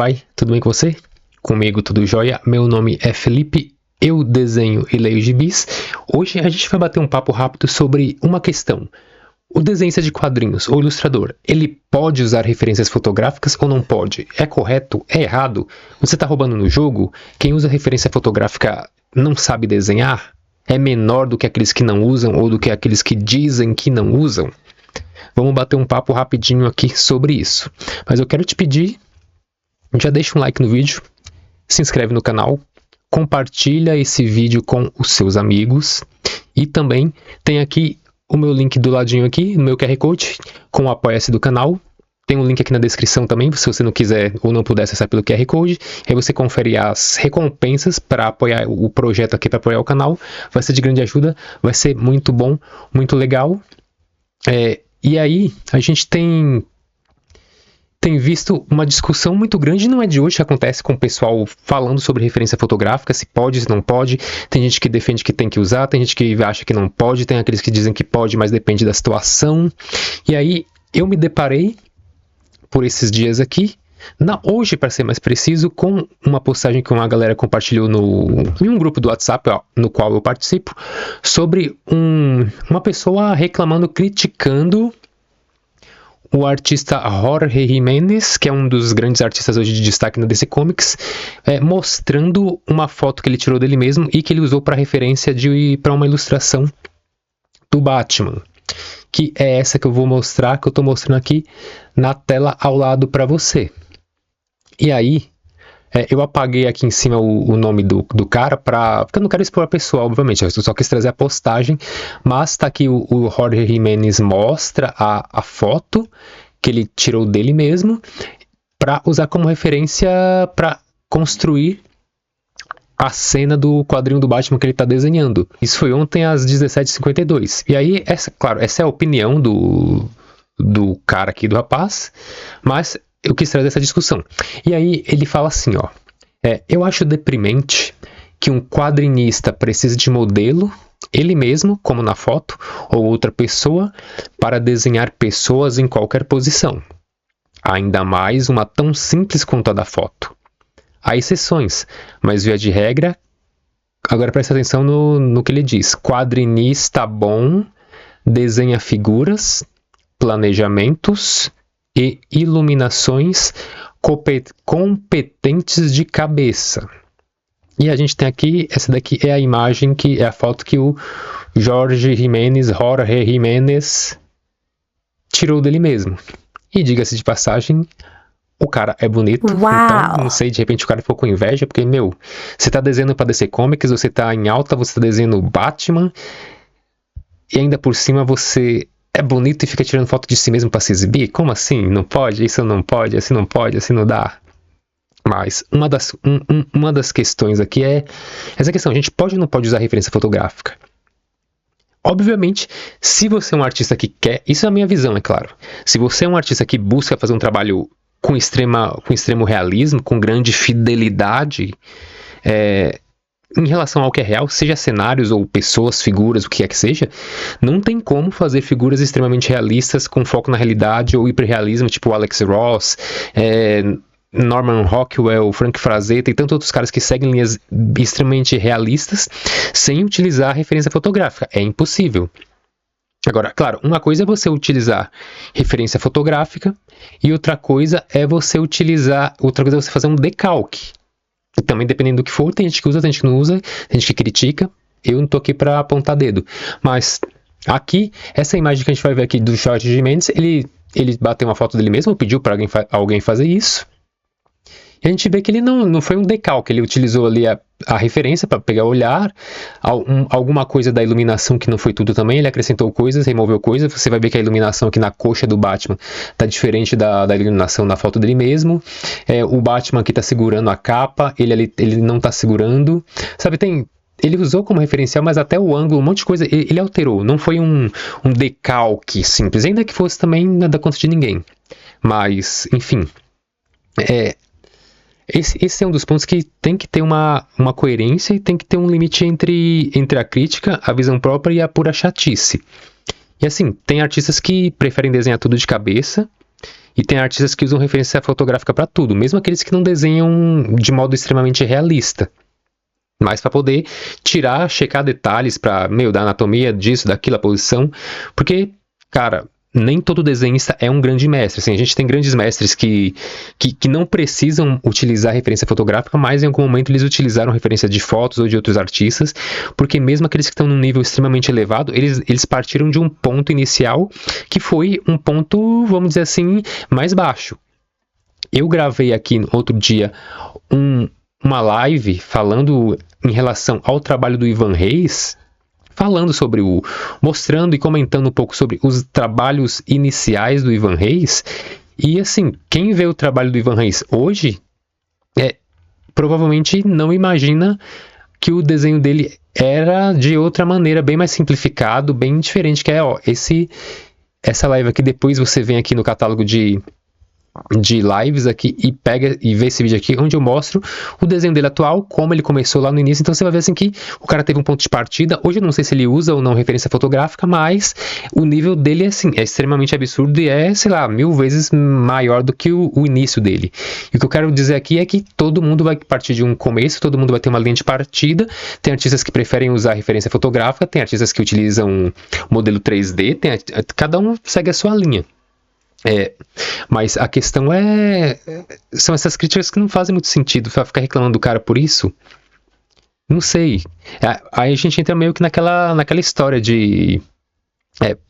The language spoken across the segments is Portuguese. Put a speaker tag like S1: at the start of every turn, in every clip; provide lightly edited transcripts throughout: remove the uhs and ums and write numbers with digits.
S1: Pai, tudo bem com você? Comigo tudo jóia, meu nome é Felipe, eu desenho e leio gibis. Hoje a gente vai bater um papo rápido sobre uma questão. O desenhista de quadrinhos, ou ilustrador, ele pode usar referências fotográficas ou não pode? É correto? É errado? Você está roubando no jogo? Quem usa referência fotográfica não sabe desenhar? É menor do que aqueles que não usam ou do que aqueles que dizem que não usam? Vamos bater um papo rapidinho aqui sobre isso. Mas eu quero te pedir, já deixa um like no vídeo, se inscreve no canal, compartilha esse vídeo com os seus amigos e também tem aqui o meu link do ladinho aqui, no meu QR Code, com o apoia-se do canal. Tem um link aqui na descrição também, se você não quiser ou não puder acessar pelo QR Code. Aí você confere as recompensas para apoiar o projeto aqui, para apoiar o canal. Vai ser de grande ajuda, vai ser muito bom, muito legal. E aí, a gente tem visto uma discussão muito grande, não é de hoje que acontece com o pessoal falando sobre referência fotográfica, se pode, se não pode. Tem gente que defende que tem que usar, tem gente que acha que não pode, tem aqueles que dizem que pode, mas depende da situação. E aí, eu me deparei, por esses dias aqui, hoje, para ser mais preciso, com uma postagem que uma galera compartilhou em um grupo do WhatsApp, no qual eu participo, sobre uma pessoa reclamando, criticando o artista Jorge Jimenez, que é um dos grandes artistas hoje de destaque na DC Comics, mostrando uma foto que ele tirou dele mesmo e que ele usou para referência para uma ilustração do Batman, que é essa que eu vou mostrar, que eu estou mostrando aqui na tela ao lado para você. E aí, eu apaguei aqui em cima o nome do cara, porque eu não quero expor a pessoa, obviamente, eu só quis trazer a postagem, mas tá aqui o Jorge Jimenez mostra a foto que ele tirou dele mesmo, para usar como referência para construir a cena do quadrinho do Batman que ele está desenhando. Isso foi ontem às 17h52. E aí, essa é a opinião do cara aqui, do rapaz, mas eu quis trazer essa discussão. E aí ele fala assim, eu acho deprimente que um quadrinista precise de modelo, ele mesmo, como na foto, ou outra pessoa, para desenhar pessoas em qualquer posição. Ainda mais uma tão simples quanto a da foto. Há exceções, mas via de regra, agora presta atenção no que ele diz. Quadrinista bom desenha figuras, planejamentos e iluminações competentes de cabeça. E a gente tem aqui, essa daqui é a imagem, que é a foto que o Jorge Jimenez tirou dele mesmo. E diga-se de passagem, o cara é bonito.
S2: Uau.
S1: Então, não sei, de repente o cara ficou com inveja, porque, você tá desenhando pra DC Comics, você tá em alta, você tá desenhando Batman, e ainda por cima você é bonito e fica tirando foto de si mesmo para se exibir? Como assim? Não pode? Isso não pode? Assim não pode? Assim não dá? Mas uma das questões aqui é essa questão. A gente pode ou não pode usar referência fotográfica? Obviamente, se você é um artista que quer... Isso é a minha visão, é claro. Se você é um artista que busca fazer um trabalho com extremo realismo, com grande fidelidade... em relação ao que é real, seja cenários ou pessoas, figuras, o que é que seja, não tem como fazer figuras extremamente realistas com foco na realidade ou hiperrealismo, tipo Alex Ross, Norman Rockwell, Frank Frazetta e tantos outros caras que seguem linhas extremamente realistas sem utilizar referência fotográfica. É impossível. Agora, claro, uma coisa é você utilizar referência fotográfica e outra coisa é você fazer um decalque. E também, dependendo do que for, tem gente que usa, tem gente que não usa, tem gente que critica. Eu não tô aqui para apontar dedo. Mas aqui, essa imagem que a gente vai ver aqui do Jorge Jimenez, ele bateu uma foto dele mesmo, pediu para alguém fazer isso. E a gente vê que ele não foi um decalque, ele utilizou ali a referência para pegar o olhar, alguma coisa da iluminação que não foi tudo também, ele acrescentou coisas, removeu coisas. Você vai ver que a iluminação aqui na coxa do Batman tá diferente da iluminação na foto dele mesmo. O Batman aqui tá segurando a capa, ele não tá segurando, sabe, ele usou como referencial, mas até o ângulo, um monte de coisa, ele alterou, não foi um decalque simples, ainda que fosse também nada contra de ninguém. Mas, enfim, esse é um dos pontos que tem que ter uma coerência e tem que ter um limite entre a crítica, a visão própria e a pura chatice. E assim, tem artistas que preferem desenhar tudo de cabeça E tem artistas que usam referência fotográfica para tudo, mesmo aqueles que não desenham de modo extremamente realista. Mas para poder tirar, checar detalhes para, da anatomia disso, daquilo, a posição. Porque, cara, nem todo desenhista é um grande mestre. Assim, a gente tem grandes mestres que não precisam utilizar referência fotográfica, mas em algum momento eles utilizaram referência de fotos ou de outros artistas, porque mesmo aqueles que estão num nível extremamente elevado, eles partiram de um ponto inicial que foi um ponto, vamos dizer assim, mais baixo. Eu gravei aqui outro dia uma live falando em relação ao trabalho do Ivan Reis, falando sobre mostrando e comentando um pouco sobre os trabalhos iniciais do Ivan Reis. E assim, quem vê o trabalho do Ivan Reis hoje, provavelmente não imagina que o desenho dele era de outra maneira, bem mais simplificado, bem diferente, que essa live aqui. Depois você vem aqui no catálogo de lives aqui e pega e vê esse vídeo aqui, onde eu mostro o desenho dele atual, como ele começou lá no início. Então você vai ver assim que o cara teve um ponto de partida. Hoje eu não sei se ele usa ou não referência fotográfica, mas o nível dele assim, é extremamente absurdo e é, sei lá, 1000 vezes maior do que o início dele. E o que eu quero dizer aqui é que todo mundo vai partir de um começo, todo mundo vai ter uma linha de partida. Tem artistas que preferem usar referência fotográfica, tem artistas que utilizam modelo 3D, cada um segue a sua linha. Mas a questão são essas críticas que não fazem muito sentido. Ficar reclamando do cara por isso, não sei. Aí a gente entra meio que naquela história de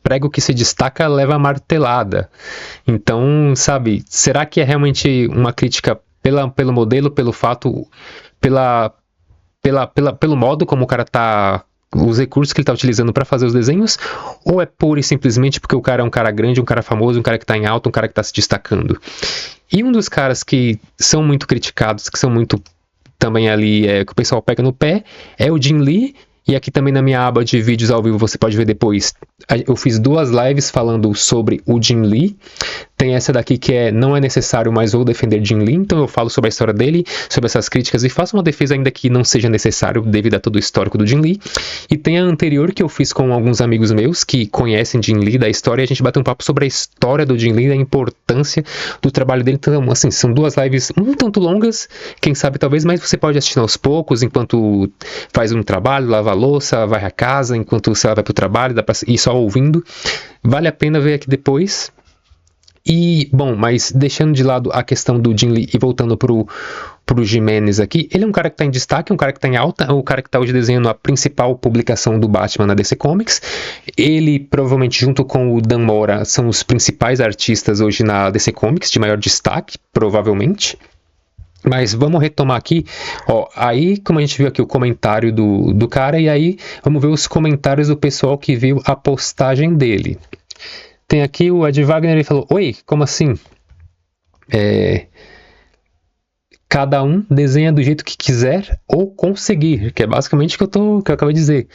S1: prego que se destaca leva a martelada. Então, sabe, será que é realmente uma crítica pelo modelo, pelo fato, pelo modo como o cara tá, os recursos que ele está utilizando para fazer os desenhos, ou é pura e simplesmente porque o cara é um cara grande, um cara famoso, um cara que está em alta, um cara que está se destacando? E um dos caras que são muito criticados, que são muito também ali, que o pessoal pega no pé, é o Jim Lee. E aqui também na minha aba de vídeos ao vivo você pode ver depois. Eu fiz 2 lives falando sobre o Jim Lee. Tem essa daqui que não é necessário, mas vou defender Jim Lee. Então eu falo sobre a história dele, sobre essas críticas e faço uma defesa ainda que não seja necessário devido a todo o histórico do Jim Lee. E tem a anterior que eu fiz com alguns amigos meus que conhecem Jim Lee da história. E a gente bateu um papo sobre a história do Jim Lee, da importância do trabalho dele. Então assim, são 2 lives um tanto longas, quem sabe talvez, mas você pode assistir aos poucos enquanto faz um trabalho, lava a louça, vai a casa, enquanto você vai para o trabalho, dá para ir só ouvindo. Vale a pena ver aqui depois. E, bom, mas deixando de lado a questão do Jim Lee e voltando pro Jimenez aqui, ele é um cara que está em destaque, um cara que está em alta, é o cara que está hoje desenhando a principal publicação do Batman na DC Comics. Ele, provavelmente, junto com o Dan Mora, são os principais artistas hoje na DC Comics, de maior destaque, provavelmente. Mas vamos retomar aqui, aí como a gente viu aqui o comentário do cara, e aí vamos ver os comentários do pessoal que viu a postagem dele. Tem aqui o Ed Wagner, ele falou: oi, como assim? Cada um desenha do jeito que quiser ou conseguir, que é basicamente o que eu acabei de dizer.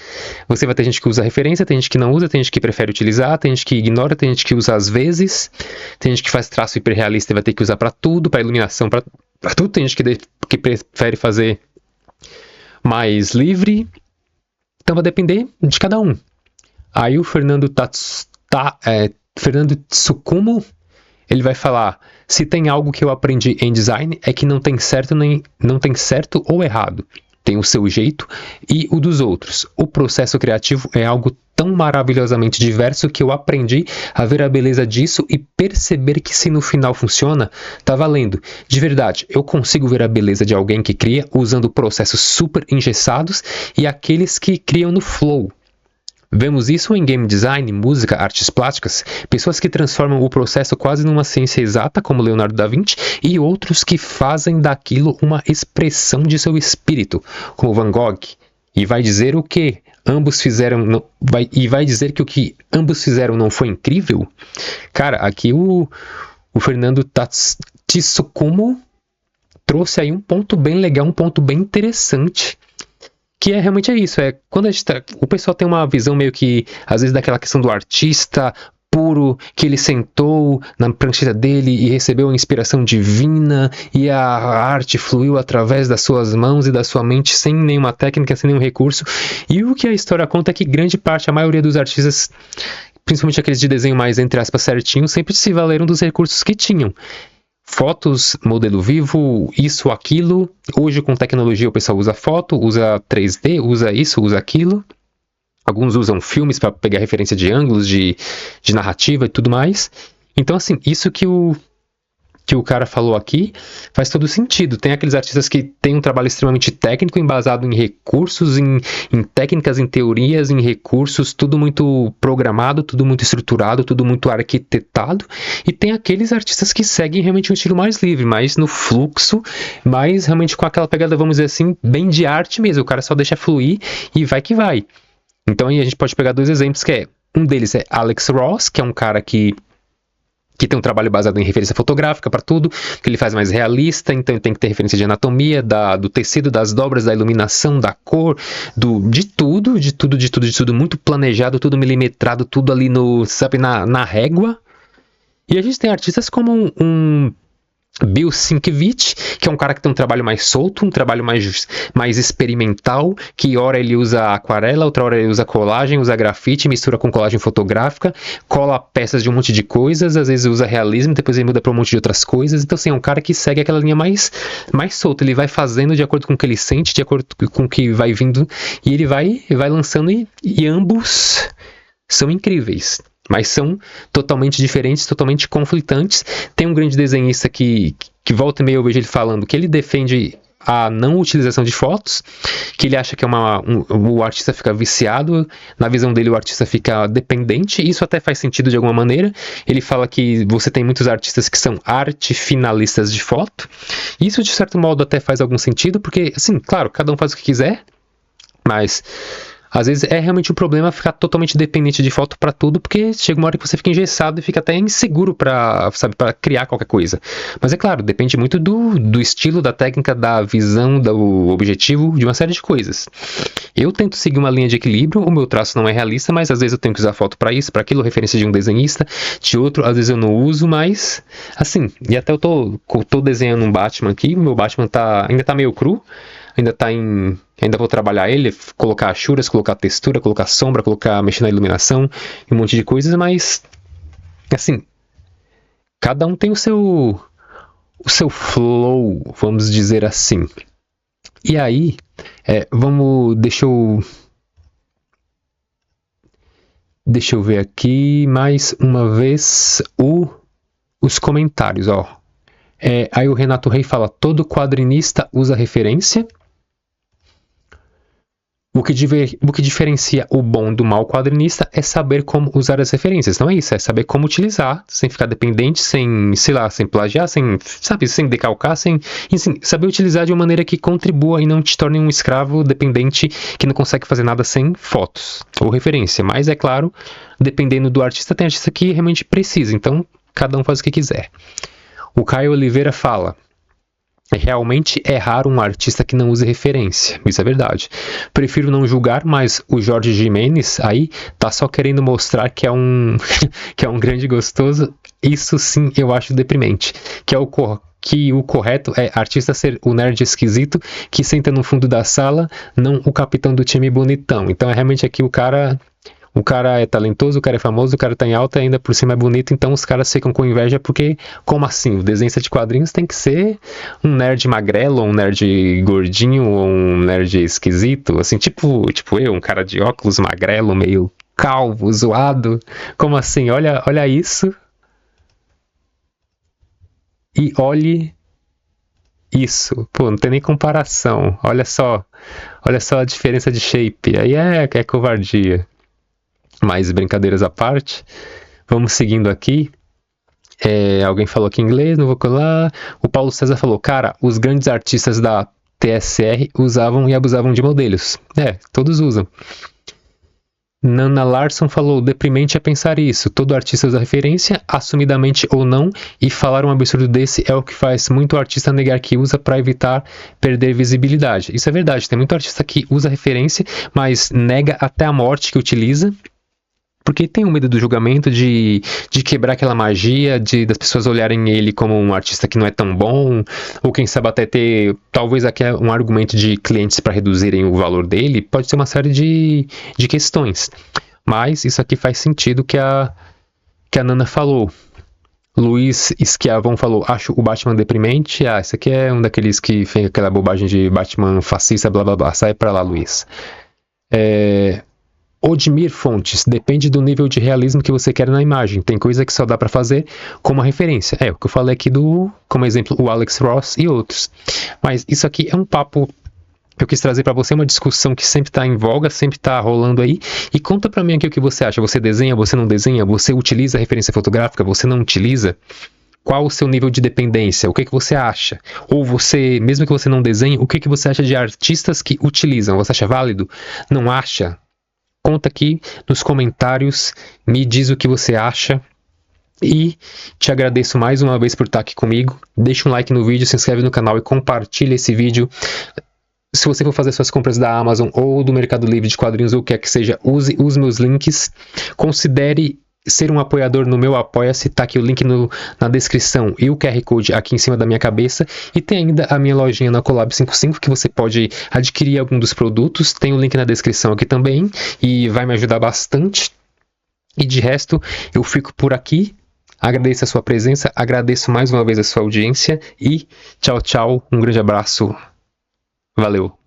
S1: Você vai ter gente que usa referência, tem gente que não usa, tem gente que prefere utilizar, tem gente que ignora, tem gente que usa às vezes, tem gente que faz traço hiperrealista e vai ter que usar para tudo, para iluminação, para tudo. Tem gente que prefere fazer mais livre. Então vai depender de cada um. Aí o Fernando Tsukumo, ele vai falar: se tem algo que eu aprendi em design é que não tem certo ou errado. Tem o seu jeito e o dos outros. O processo criativo é algo tão maravilhosamente diverso que eu aprendi a ver a beleza disso e perceber que se no final funciona, tá valendo. De verdade, eu consigo ver a beleza de alguém que cria usando processos super engessados e aqueles que criam no flow. Vemos isso em game design, música, artes plásticas, pessoas que transformam o processo quase numa ciência exata, como Leonardo da Vinci, e outros que fazem daquilo uma expressão de seu espírito, como Van Gogh. E vai dizer o que ambos fizeram, vai dizer que o que ambos fizeram não foi incrível? Cara, aqui o Fernando Tsukumo trouxe aí um ponto bem legal, um ponto bem interessante. Que realmente é isso, quando o pessoal tem uma visão meio que, às vezes, daquela questão do artista puro, que ele sentou na prancheta dele e recebeu a inspiração divina e a arte fluiu através das suas mãos e da sua mente sem nenhuma técnica, sem nenhum recurso. E o que a história conta é que grande parte, a maioria dos artistas principalmente aqueles de desenho mais, entre aspas, certinho, sempre se valeram dos recursos que tinham. Fotos, modelo vivo, isso, aquilo. Hoje, com tecnologia, o pessoal usa foto, usa 3D, usa isso, usa aquilo. Alguns usam filmes para pegar referência de ângulos, de narrativa e tudo mais. Então, assim, isso que o cara falou aqui faz todo sentido. Tem aqueles artistas que têm um trabalho extremamente técnico, embasado em recursos, em técnicas, em teorias, em recursos, tudo muito programado, tudo muito estruturado, tudo muito arquitetado. E tem aqueles artistas que seguem realmente um estilo mais livre, mais no fluxo, mais realmente com aquela pegada, vamos dizer assim, bem de arte mesmo. O cara só deixa fluir e vai que vai. Então aí a gente pode pegar 2 exemplos, um deles é Alex Ross, que é um cara que tem um trabalho baseado em referência fotográfica para tudo, que ele faz mais realista, então tem que ter referência de anatomia, do tecido, das dobras, da iluminação, da cor, de tudo, muito planejado, tudo milimetrado, tudo ali na régua. E a gente tem artistas como um Bill Sienkiewicz, que é um cara que tem um trabalho mais solto, um trabalho mais experimental, que hora ele usa aquarela, outra hora ele usa colagem, usa grafite, mistura com colagem fotográfica, cola peças de um monte de coisas, às vezes usa realismo, depois ele muda para um monte de outras coisas. Então, assim, é um cara que segue aquela linha mais solta, ele vai fazendo de acordo com o que ele sente, de acordo com o que vai vindo, e ele vai lançando, e ambos são incríveis. Mas são totalmente diferentes, totalmente conflitantes. Tem um grande desenhista que volta e meia eu vejo ele falando que ele defende a não utilização de fotos, que ele acha que o artista fica viciado, na visão dele o artista fica dependente. Isso até faz sentido de alguma maneira. Ele fala que você tem muitos artistas que são arte finalistas de foto. Isso de certo modo até faz algum sentido, porque, assim, claro, cada um faz o que quiser, mas às vezes é realmente um problema ficar totalmente dependente de foto para tudo, porque chega uma hora que você fica engessado e fica até inseguro para criar qualquer coisa. Mas é claro, depende muito do estilo, da técnica, da visão, do objetivo, de uma série de coisas. Eu tento seguir uma linha de equilíbrio, o meu traço não é realista, mas às vezes eu tenho que usar foto para isso, para aquilo, referência de um desenhista, de outro, às vezes eu não uso, mas assim, e até eu tô desenhando um Batman aqui, o meu Batman ainda tá meio cru, ainda vou trabalhar ele, colocar achuras, colocar textura, colocar sombra, mexer na iluminação e um monte de coisas, mas assim, cada um tem o seu flow, vamos dizer assim. E aí, deixa eu ver aqui mais uma vez os comentários, ó. Aí o Renato Rei fala: todo quadrinista usa referência. O que diferencia o bom do mau quadrinista é saber como usar as referências. Não é isso, é saber como utilizar, sem ficar dependente, sem plagiar, sem decalcar, saber utilizar de uma maneira que contribua e não te torne um escravo dependente que não consegue fazer nada sem fotos ou referência. Mas, é claro, dependendo do artista, tem artista que realmente precisa, então cada um faz o que quiser. O Caio Oliveira fala: realmente é raro um artista que não use referência. Isso é verdade. Prefiro não julgar, mas o Jorge Jimenez aí tá só querendo mostrar que é um grande gostoso. Isso sim eu acho deprimente. Que o correto é artista ser o nerd esquisito que senta no fundo da sala, não o capitão do time bonitão. Então é realmente aqui o cara é talentoso, o cara é famoso, o cara tá em alta, ainda por cima é bonito, então os caras ficam com inveja porque, como assim? O desenhista de quadrinhos tem que ser um nerd magrelo, ou um nerd gordinho, ou um nerd esquisito, assim, tipo eu, um cara de óculos magrelo, meio calvo, zoado. Como assim? Olha isso. E olhe isso. Pô, não tem nem comparação. Olha só a diferença de shape. Aí é covardia. Mais brincadeiras à parte, vamos seguindo aqui. Alguém falou aqui em inglês, não vou colar. O Paulo César falou: cara, os grandes artistas da TSR usavam e abusavam de modelos. Todos usam. Nana Larson falou: deprimente é pensar isso. Todo artista usa referência, assumidamente ou não, e falar um absurdo desse é o que faz muito artista negar que usa para evitar perder visibilidade. Isso é verdade, tem muito artista que usa referência, mas nega até a morte que utiliza, porque tem o medo do julgamento, de quebrar aquela magia, das pessoas olharem ele como um artista que não é tão bom, ou quem sabe até ter, talvez aqui um argumento de clientes para reduzirem o valor dele. Pode ser uma série de questões. Mas isso aqui faz sentido que a Nana falou. Luiz Schiavon falou, acho o Batman deprimente. Esse aqui é um daqueles que fez aquela bobagem de Batman fascista, blá blá blá. Sai pra lá, Luiz. Odmir Fontes, depende do nível de realismo que você quer na imagem. Tem coisa que só dá pra fazer como referência. O que eu falei aqui como exemplo, o Alex Ross e outros. Mas isso aqui é um papo que eu quis trazer para você, uma discussão que sempre está em voga, sempre está rolando aí. E conta para mim aqui o que você acha. Você desenha, você não desenha? Você utiliza referência fotográfica, você não utiliza? Qual o seu nível de dependência? O que você acha? Ou você, mesmo que você não desenhe, o que você acha de artistas que utilizam? Você acha válido? Não acha? Conta aqui nos comentários, me diz o que você acha. E te agradeço mais uma vez por estar aqui comigo. Deixa um like no vídeo, se inscreve no canal e compartilha esse vídeo. Se você for fazer suas compras da Amazon ou do Mercado Livre de quadrinhos ou o que é que seja, use os meus links. Considere ser um apoiador no meu Apoia-se, tá aqui o link na descrição e o QR Code aqui em cima da minha cabeça. E tem ainda a minha lojinha na Collab 55 que você pode adquirir algum dos produtos. Tem o link na descrição aqui também e vai me ajudar bastante. E de resto, eu fico por aqui. Agradeço a sua presença, agradeço mais uma vez a sua audiência e tchau, tchau, um grande abraço. Valeu!